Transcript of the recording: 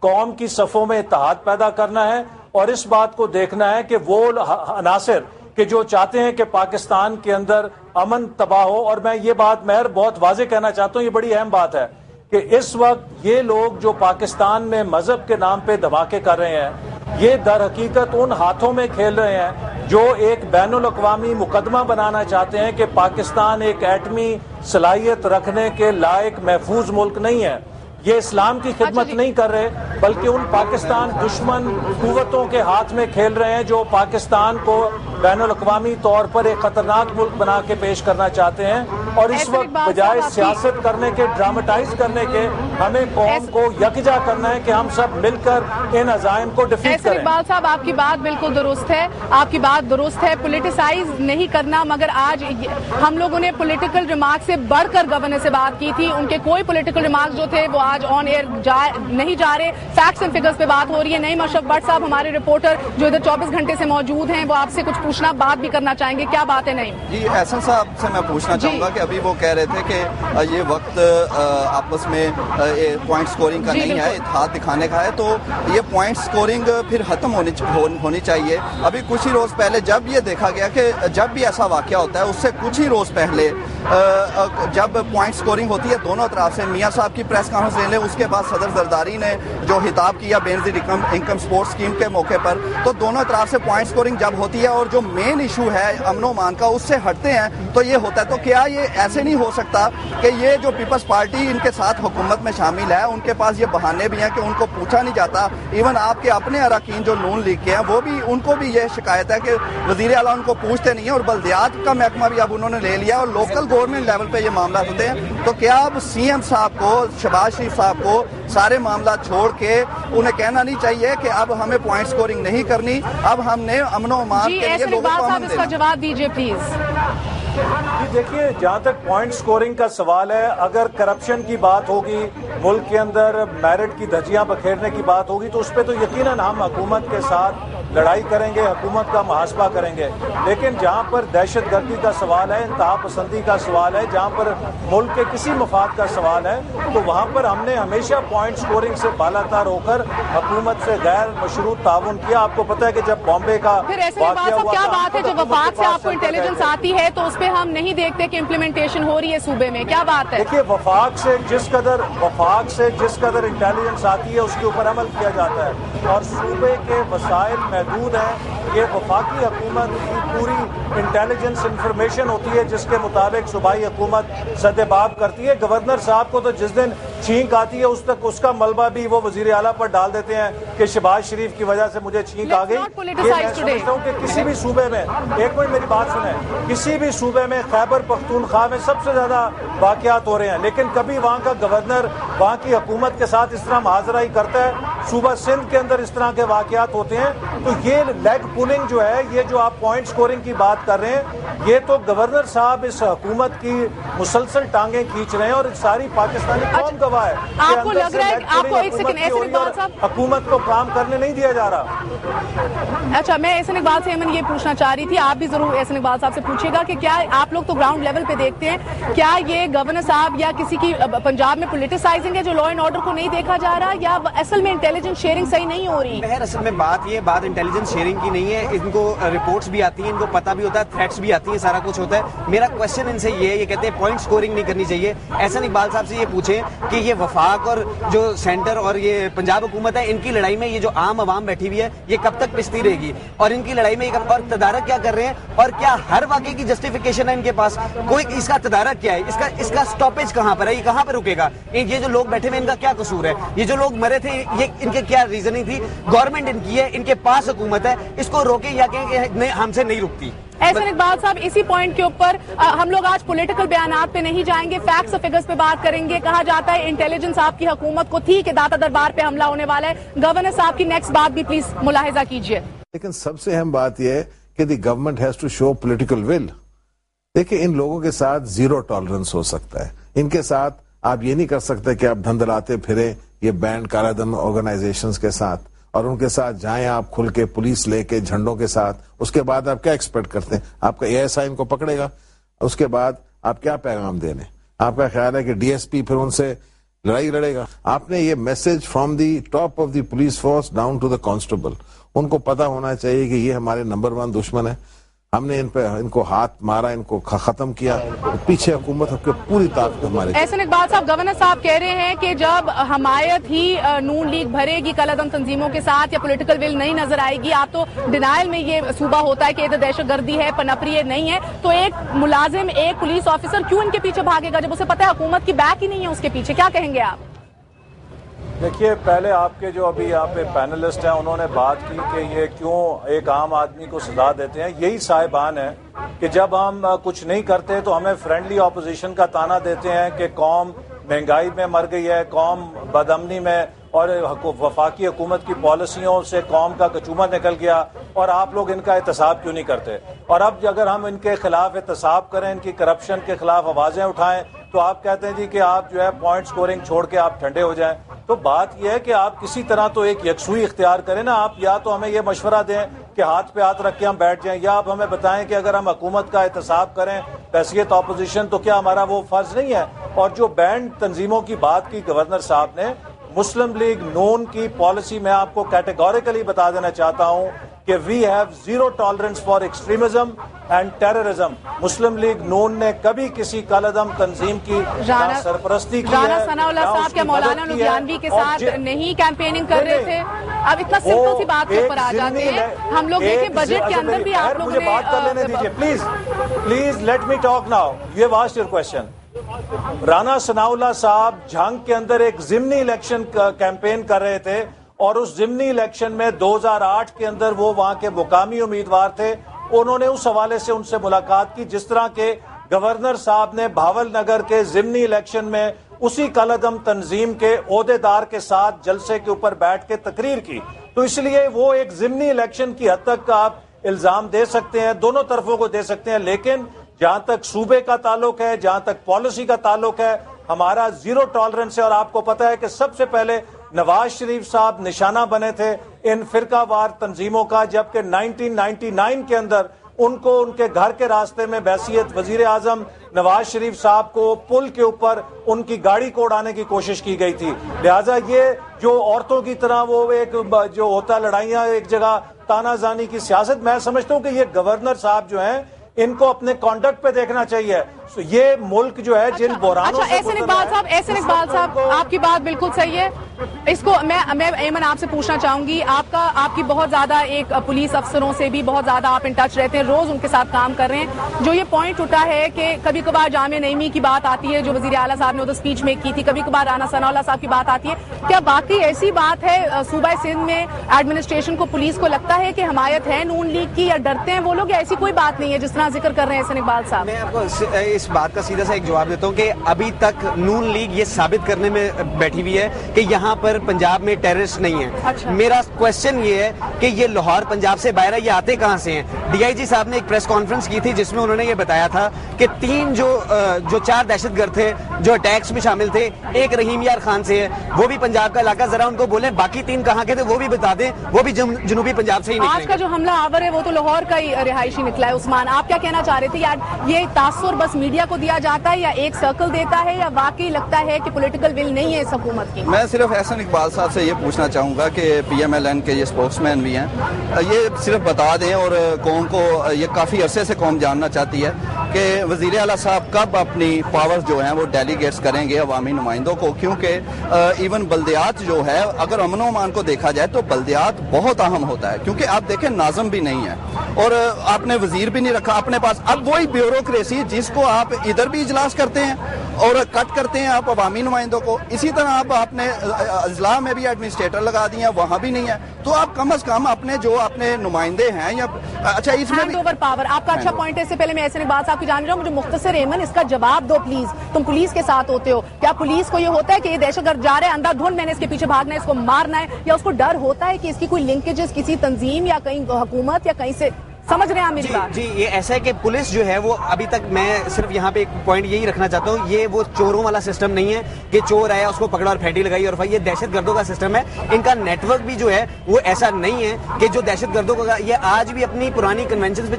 قوم کی صفوں میں اتحاد پیدا کرنا ہے اور اس بات کو دیکھنا ہے کہ وہ عناصر کہ جو چاہتے ہیں کہ پاکستان کے اندر امن تباہ ہو. اور میں یہ بات مہر بہت واضح کہنا چاہتا ہوں, یہ بڑی اہم بات ہے کہ اس وقت یہ لوگ جو پاکستان میں مذہب کے نام پہ دھماکے کر رہے ہیں, یہ در حقیقت ان ہاتھوں میں کھیل رہے ہیں جو ایک بین الاقوامی مقدمہ بنانا چاہتے ہیں کہ پاکستان ایک ایٹمی صلاحیت رکھنے کے لائق محفوظ ملک نہیں ہے. یہ اسلام کی خدمت نہیں کر رہے بلکہ ان پاکستان دشمن قوتوں کے ہاتھ میں کھیل رہے ہیں جو پاکستان کو بین الاقوامی طور پر ایک خطرناک ملک بنا کے پیش کرنا چاہتے ہیں. اور اس وقت بجائے سیاست کرنے کے, ڈراماٹائز کرنے کے, ہمیں قوم کو یکجا کرنا ہے کہ ہم سب مل کر ان عزائم کو ڈیفیٹ کریں. اقبال صاحب, آپ کی بات بالکل درست ہے, آپ کی بات درست ہے, پولیٹیسائز نہیں کرنا. مگر آج ہم لوگوں نے پولیٹیکل ریمارک سے بڑھ کر گورنر سے بات کی تھی, ان کے کوئی پولیٹیکل ریمارک جو تھے وہ آج آن ایئر نہیں جا رہے, فیکٹس اینڈ فگرز پہ بات ہو رہی ہے. نعیم اشرف بٹ صاحب ہمارے رپورٹر جو ادھر 24 گھنٹے سے موجود ہیں, وہ آپ سے کچھ پوچھنا, بات بھی کرنا چاہیں گے. کیا بات ہے نعیم؟ جی, احسن صاحب سے میں پوچھنا چاہوں گا کہ ابھی وہ کہہ رہے تھے کہ یہ وقت آپس میں پوائنٹ سکورنگ کا نہیں ہے, اتحاد دکھانے کا ہے, تو یہ پوائنٹ سکورنگ پھر ختم ہونی چاہیے. ابھی کچھ ہی روز پہلے جب یہ دیکھا گیا کہ جب بھی ایسا واقعہ ہوتا ہے اس سے کچھ ہی روز پہلے جب پوائنٹ سکورنگ ہوتی ہے دونوں اطراف سے, میاں صاحب کی پریس کانفرنس لے لیں, اس کے بعد صدر زرداری نے جو خطاب کیا بینظیر انکم سپورٹ اسکیم کے موقع پر, تو دونوں اطراف سے پوائنٹ سکورنگ جب ہوتی ہے اور جو مین ایشو ہے امن و امان کا اس سے ہٹتے ہیں تو یہ ہوتا ہے. تو کیا یہ ایسے نہیں ہو سکتا کہ یہ جو پیپلز پارٹی ان کے ساتھ حکومت میں شامل ہے ان کے پاس یہ بہانے بھی ہیں کہ ان کو پوچھا نہیں جاتا, ایون آپ کے اپنے اراکین جو نون لیگ کے ہیں وہ بھی, ان کو بھی یہ شکایت ہے کہ وزیر اعلیٰ ان کو پوچھتے نہیں ہیں, اور بلدیات کا محکمہ بھی اب انہوں نے لے لیا اور لوکل گورنمنٹ لیول پہ یہ معاملات ہوتے ہیں. تو کیا اب سی ایم صاحب کو, شہباز شریف صاحب کو سارے معاملات چھوڑ کے انہیں کہنا نہیں چاہیے کہ اب ہمیں پوائنٹ سکورنگ نہیں کرنی, اب ہم نے امن و امان کے لیے لوگوں کو امن دینا؟ اس کا جواب دیجیے پلیز. جی دیکھیے, جہاں تک پوائنٹ سکورنگ کا سوال ہے, اگر کرپشن کی بات ہوگی, ملک کے اندر میرٹ کی دھجیاں بکھیرنے کی بات ہوگی, تو اس پہ تو یقیناً ہم حکومت کے ساتھ لڑائی کریں گے, حکومت کا محاسبہ کریں گے. لیکن جہاں پر دہشت گردی کا سوال ہے, انتہا پسندی کا سوال ہے, جہاں پر ملک کے کسی مفاد کا سوال ہے, تو وہاں پر ہم نے ہمیشہ پوائنٹ سکورنگ سے بالاتر ہو کر حکومت سے غیر مشروط تعاون کیا. آپ کو پتہ ہے کہ جب بامبے کا واقعہ ہوا, کیا بات ہے, جو وفاق سے آپ کو انٹیلیجنس آتی ہے تو اس پہ ہم نہیں دیکھتے کہ امپلیمنٹیشن ہو رہی ہے صوبے میں, کیا بات ہے؟ دیکھیے, وفاق سے جس قدر انٹیلیجنس آتی ہے اس کے اوپر عمل کیا جاتا ہے, اور صوبے کے وسائل محدود ہیں. یہ وفاقی حکومت کی پوری انٹیلیجنس انفارمیشن ہوتی ہے جس کے مطابق صوبائی حکومت سدباب کرتی ہے. گورنر صاحب کو تو جس دن چھینک آتی ہے اس کا ملبہ بھی وہ وزیر اعلیٰ پر ڈال دیتے ہیں کہ شہباز شریف کی وجہ سے مجھے چھینک آ گئی. یہ میں سمجھتا ہوں کہ کسی بھی صوبے میں, ایک منٹ میری بات سنیں, کسی بھی صوبے میں خیبر پختونخوا میں سب سے زیادہ واقعات ہو رہے ہیں, لیکن کبھی وہاں کا گورنر وہاں کی حکومت کے ساتھ اس طرح محاذرہ کرتا ہے. صوبہ سندھ کے اندر اس طرح کے واقعات ہوتے ہیں. تو یہ لیگ پولنگ جو ہے, یہ جو آپ پوائنٹ سکورنگ کی بات کر رہے ہیں, یہ تو گورنر صاحب اس حکومت کی مسلسل ٹانگیں کھینچ رہے ہیں اور ساری پاکستانی قوم گواہ ہے. آپ کو لگ رہا ہے آپ کو ایک سیکنڈ ایسے اقبال صاحب حکومت کو کام کرنے نہیں دیا جا رہا. اچھا, میں احسن اقبال سے یہ پوچھنا چاہ رہی تھی, آپ بھی ضرور احسن اقبال صاحب سے پوچھیے گا کہ کیا آپ لوگ تو گراؤنڈ لیول پہ دیکھتے ہیں, کیا یہ گورنر صاحب یا کسی کی پنجاب میں پولیٹیسائزنگ ہے جو لا اینڈ آرڈر کو نہیں دیکھا جا رہا, یا اصل میں انٹیلیجنس شیئرنگ صحیح نہیں ہو رہی؟ اصل میں بات انٹیلیجنس شیئرنگ کی نہیں ہے, ان کو رپورٹس بھی آتی ہیں, ان کو پتہ بھی ہوتا ہے, تھریٹس بھی آتی ہیں, سارا کچھ ہوتا ہے. میرا کوشچن ان سے یہ ہے, یہ کہتے ہیں پوائنٹ سکورنگ نہیں کرنی چاہیے. احسن اقبال صاحب سے یہ پوچھیں کہ یہ وفاق اور جو سینٹر اور یہ پنجاب حکومت ہے, ان کی لڑائی میں یہ جو عام عوام بیٹھی ہوئی ہے یہ کب تک پستی رہے گی, اور ان کی لڑائی میں اور تدارک کیا کر رہے ہیں, اور کیا ہر واقعے کی جسٹیفیکیشن ہے ان کے پاس؟ کوئی اس کا تدارک کیا ہے, اس کا سٹاپیج کہاں پر ہے, یہ کہاں پہ رکے گا؟ یہ جو لوگ بیٹھے ہوئے ان کا کیا قصور ہے, یہ جو لوگ مرے تھے یہ ان کے کیا ریزننگ تھی؟ گورنمنٹ ان کی ہے, ان کے پاس حکومت ہے, اس کو روکیں یا کہیں کہ ہم سے نہیں رکتی. احسن اقبال صاحب, اسی پوائنٹ کے اوپر ہم لوگ آج پولیٹیکل بیانات پہ نہیں جائیں گے, فیکٹس اور فگرز پہ بات کریں گے. کہا جاتا ہے انٹیلیجنس آپ کی حکومت کو تھی کہ داتا دربار پہ حملہ ہونے والا ہے. گورنر صاحب کی نیکسٹ بات بھی پلیز ملاحظہ کیجیے. لیکن سب سے اہم بات یہ ہے کہ the government has to show political will. دیکھیں, ان لوگوں کے ساتھ زیرو ٹالرنس ہو سکتا ہے. ان کے ساتھ آپ یہ نہیں کر سکتے کہ آپ دھندلاتے پھرے یہ بینڈ کالا دھن آرگنائزیشنز کے ساتھ, اور ان کے ساتھ جائیں آپ کھل کے پولیس لے کے جھنڈوں کے ساتھ. اس کے بعد آپ کیا ایکسپیکٹ کرتے ہیں؟ آپ کا ASI ان کو پکڑے گا, اس کے بعد آپ کیا پیغام دینے؟ آپ کا خیال ہے کہ DSP پھر ان سے لڑائی لڑے گا. آپ نے یہ message from the top of the police force down to the constable, ان کو پتا ہونا چاہیے کہ یہ ہمارے نمبر 1 دشمن ہے, ہم نے ان کو ہاتھ مارا, ان کو ختم کیا, پیچھے حکومت پوری طاقت ہمارے. احسن اقبال صاحب, گورنر صاحب کہہ رہے ہیں کہ جب حمایت ہی نون لیگ بھرے گی کالعدم تنظیموں کے ساتھ یا پولیٹیکل ول نہیں نظر آئے گی, آپ تو ڈینائل میں یہ صوبہ ہوتا ہے کہ یہ دہشت گردی ہے, پنپ رہی ہے, نہیں ہے, تو ایک ملازم, ایک پولیس آفیسر کیوں ان کے پیچھے بھاگے گا جب اسے پتا ہے حکومت کی بیک ہی نہیں ہے اس کے پیچھے؟ کیا کہیں گے آپ؟ دیکھیے, پہلے آپ کے جو ابھی یہاں پہ پینلسٹ ہیں انہوں نے بات کی کہ یہ کیوں ایک عام آدمی کو سزا دیتے ہیں. یہی صاحبان ہیں کہ جب ہم کچھ نہیں کرتے تو ہمیں فرینڈلی اپوزیشن کا تانا دیتے ہیں کہ قوم مہنگائی میں مر گئی ہے, قوم بدامنی میں, اور وفاقی حکومت کی پالیسیوں سے قوم کا کچومر نکل گیا, اور آپ لوگ ان کا احتساب کیوں نہیں کرتے. اور اب اگر ہم ان کے خلاف احتساب کریں, ان کی کرپشن کے خلاف آوازیں اٹھائیں, تو آپ کہتے ہیں جی کہ آپ جو ہے پوائنٹ سکورنگ چھوڑ کے آپ ٹھنڈے ہو جائیں. تو بات یہ ہے کہ آپ کسی طرح تو ایک یکسوئی اختیار کریں نا. آپ یا تو ہمیں یہ مشورہ دیں کہ ہاتھ پہ ہاتھ رکھ کے ہم بیٹھ جائیں, یا آپ ہمیں بتائیں کہ اگر ہم حکومت کا احتساب کریں بحیثیت اپوزیشن تو کیا ہمارا وہ فرض نہیں ہے. اور جو بینڈ تنظیموں کی بات کی گورنر صاحب نے, مسلم لیگ نون کی پالیسی میں آپ کو کیٹیگوریکلی بتا دینا چاہتا ہوں کہ we have zero tolerance for extremism and terrorism. Muslim League نون نے کبھی کسی کالعدم تنظیم کی سرپرستی کی ہے. رانا ثناء اللہ صاحب کیا مولانا لدھیانوی کے ساتھ نہیں کیمپیننگ کر رہے تھے؟ اب اتنا سمپل سی بات کے اوپر آ جاتے ہیں ہم لوگ. دیکھیں بجٹ کے اندر بھی آپ لوگوں نے, مجھے بات کر لینے دیجیے please let me talk now. You have asked your question. Rana Sanaullah صاحب جھنگ کے اندر ایک ضمنی الیکشن کیمپین کر رہے تھے, اور اس ضمنی الیکشن میں 2008 کے اندر وہ وہاں کے مقامی امیدوار تھے. انہوں نے اس حوالے سے ان سے ملاقات کی جس طرح کے گورنر صاحب نے بھاول نگر کے ضمنی الیکشن میں اسی کالعدم تنظیم کے عہدیدار کے ساتھ جلسے کے اوپر بیٹھ کے تقریر کی. تو اس لیے وہ ایک ضمنی الیکشن کی حد تک آپ الزام دے سکتے ہیں, دونوں طرفوں کو دے سکتے ہیں, لیکن جہاں تک صوبے کا تعلق ہے, جہاں تک پالیسی کا تعلق ہے, ہمارا زیرو ٹالرنس ہے. اور آپ کو پتا ہے کہ سب سے پہلے نواز شریف صاحب نشانہ بنے تھے ان فرقہ وار تنظیموں کا, جبکہ 1999 کے اندر ان کو ان کے گھر کے راستے میں بحیثیت وزیر اعظم نواز شریف صاحب کو پل کے اوپر ان کی گاڑی کو اڑانے کی کوشش کی گئی تھی. لہٰذا یہ جو عورتوں کی طرح وہ ایک جو ہوتا ہے لڑائیاں ایک جگہ تانا زانی کی سیاست, میں سمجھتا ہوں کہ یہ گورنر صاحب جو ہیں ان کو اپنے کانڈکٹ پہ دیکھنا چاہیے. یہ ملک جو ہے جن بحرانوں سے احسن اقبال صاحب آپ کی بات بالکل صحیح ہے. اس کو میں ایمن آپ سے پوچھنا چاہوں گی, آپ کی بہت زیادہ ایک پولیس افسروں سے بھی بہت زیادہ آپ ان ٹچ رہتے ہیں, روز ان کے ساتھ کام کر رہے ہیں. جو یہ پوائنٹ اٹھا ہے کہ کبھی کبھار جامعہ نعیمی کی بات آتی ہے جو وزیر اعلیٰ صاحب نے ادھر اسپیچ میں کی تھی, کبھی کبھار رانا ثناء اللہ صاحب کی بات آتی ہے, کیا باقی ایسی بات ہے صوبہ سندھ میں ایڈمنسٹریشن کو, پولیس کو لگتا ہے کہ حمایت ہے نون لیگ کی, یا ڈرتے ہیں وہ لوگ, یا ایسی کوئی بات نہیں ہے جس طرح ذکر کر رہے ہیں احسن اقبال صاحب؟ میں آپ کو اس بات کا سیدھا سا ایک جواب دیتا ہوں کہ ابھی تک نون لیگ یہ ثابت کرنے میں بیٹھی ہوئی ہے کہ یہاں پر پنجاب میں ٹیررسٹ نہیں ہے. میرا کوشچن یہ ہے کہ یہ لاہور پنجاب سے باہر یہ آتے کہاں سے ہیں؟ ڈی آئی جی صاحب نے ایک پریس کانفرنس کی تھی جس میں انہوں نے یہ بتایا تھا کہ 3 جو 4 دہشت گرد تھے جو اٹیکس میں شامل تھے, ایک رحیم یار خان سے ہے, وہ بھی پنجاب کا علاقہ, ذرا ان کو بولیں باقی 3 کہاں کے تھے وہ بھی بتا دیں, وہ بھی جنوبی پنجاب سے ہی نکلے. آج کا جو حملہ آور ہے وہ تو لاہور کا ہی رہائشی نکلا ہے. عثمان, آپ کیا کہنا چاہ رہے تھے؟ یار یہ تاثر بس میڈیا کو دیا جاتا ہے یا ایک سرکل دیتا ہے, یا واقعی لگتا ہے کہ پولیٹیکل ول نہیں ہے اس حکومت کی؟ میں صرف احسن اقبال صاحب سے یہ پوچھنا چاہوں گا کہ پی ایم ایل این کے یہ اسپوکس مین بھی ہیں, یہ صرف بتا دیں, اور قوم کو یہ کافی عرصے سے قوم جاننا چاہتی ہے کہ وزیر اعلیٰ صاحب کب اپنی پاورز جو ہیں وہ ڈیلیگیٹس کریں گے عوامی نمائندوں کو, کیونکہ ایون بلدیات جو ہے اگر امن و امان کو دیکھا جائے تو بلدیات بہت اہم ہوتا ہے, کیونکہ آپ دیکھیں ناظم بھی نہیں ہے اور آپ نے وزیر بھی نہیں رکھا اپنے پاس. اب وہی بیوروکریسی جس کو آپ ادھر بھی اجلاس کرتے ہیں اور کٹ کرتے ہیں آپ عوامی نمائندوں کو, اسی طرح آپ نے اضلاع میں بھی ایڈمنسٹریٹر لگا دیے ہیں, وہاں بھی نہیں ہے. تو آپ کم از کم اپنے جو اپنے نمائندے ہیں یا اچھا اس میں ہینڈ اوور پاور, آپ کا اچھا پوائنٹ ہے. اس سے پہلے میں احسن اقبال صاحب کی جان رہا ہوں, مجھے مختصر ایمن اس کا جواب دو پلیز. تم پولیس کے ساتھ ہوتے ہو, کیا پولیس کو یہ ہوتا ہے کہ یہ دہشت گرد جا رہے ہیں اندھا دھند میں نے اس کے پیچھے بھاگنا ہے, اس کو مارنا ہے, یا اس کو ڈر ہوتا ہے کہ اس کی کوئی لنکیجز کسی تنظیم یا کہیں حکومت یا کہیں سے, سمجھ رہے ہیں میری بات؟ جی یہ ایسا ہے کہ پولیس جو ہے وہ ابھی تک, میں صرف یہاں پہ ایک پوائنٹ یہی رکھنا چاہتا ہوں, یہ وہ چوروں والا سسٹم نہیں ہے کہ چور آیا اس کو پکڑا اور پھینٹی لگائی اور یہ دہشت گردوں کا سسٹم ہے. ان کا نیٹ ورک بھی جو ہے وہ ایسا نہیں ہے کہ جو دہشت گردوں کا, یہ آج بھی اپنی پرانی کنونشنز